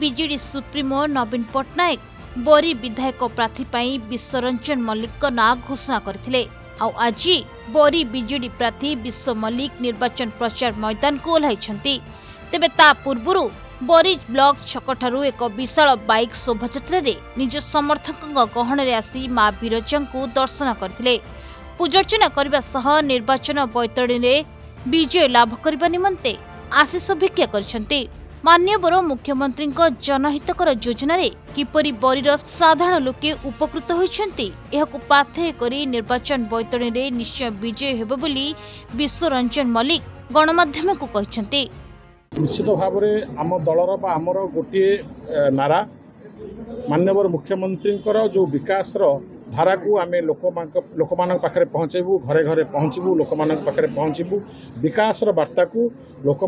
BJD supremo नवीन पट्टनायक बरी विधायक प्रार्थी पाई विश्वरंजन मल्लिक ना घोषणा करथिले। आज बरी बीजेडी प्रार्थी विश्व मल्लिक निर्वाचन प्रचार मैदान को ओह्लाइछन्ति। तेबे ता पूर्वरु बरी ब्लॉक छकठारु एक विशाल बाइक शोभायात्रा रे निज समर्थकଙ୍କ गहणरे आसी मां बिरजाଙ୍କୁ दर्शन करथिले। पूजार्चना करबा सह निर्वाचन बैतरणी रे विजय लाभ करबा निमंते आशीष भिक्षा करछन्ति। मान्यवर मुख्यमंत्री जनहितकर योजना रे किपरि बरीर साधारण लोके उपकृत होइछन्ति एहाकु पाथेय करी निर्वाचन बैतरणी रे निश्चय विजय हेबो बोली विश्वरंजन मल्लिक गणमाध्यम को कहिछन्ति। निश्चित भाव में आम दलर बा आमर गोटे नारा मान्यवर मुख्यमंत्री जो विकास धारा को आम लोक पाखे पहुँचबू घरे घरे पहुँचबू लोक पाखे पहुँचबू विकास वार्ता को लोक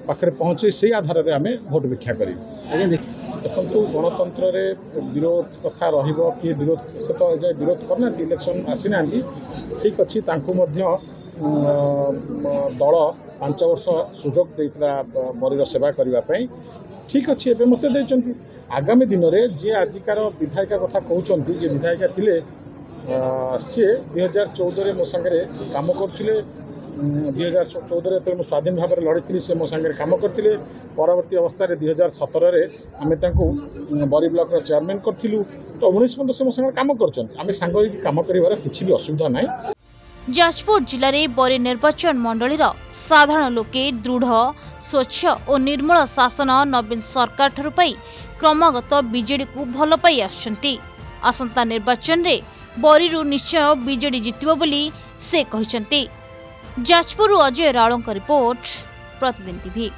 पाखे पहुँचे से आधार में आम भोट भिक्षा कर देखु गणतंत्र विरोध कथा रे विरोध तो विरोध करना इलेक्शन आसीना ठीक अच्छी दल 5 वर्ष सुजोग देता बरीर सेवा करने ठीक अच्छे एवं मत देती आगामी दिन में जी आजिकार विधायिका कथा कहते जे विधायिका थिले सी 2014 मो सांगे कम करते 2014 मु स्वाधीन भाव में लड़ी से मो सांगे कम करते परवर्ती अवस्था 2017 आम बरी ब्लॉक चेयरमैन करूँ तो 19 पर्यटन से मो सांगे कम कर कम कर किसी भी असुविधा ना। जाजपुर जिले में बरी निर्वाचन मंडलीर साधारण लोके दृढ़ स्वच्छ और निर्मल शासन नवीन सरकार ठरु पाई क्रमागत बीजेडी को भल पाई आछंती। आसंता निर्वाचन रे बरीरु निश्चय बीजेडी जितिबो बोली से कहिसंती। जाजपुर अजय राळों का रिपोर्ट, प्रतिदिन टीवी।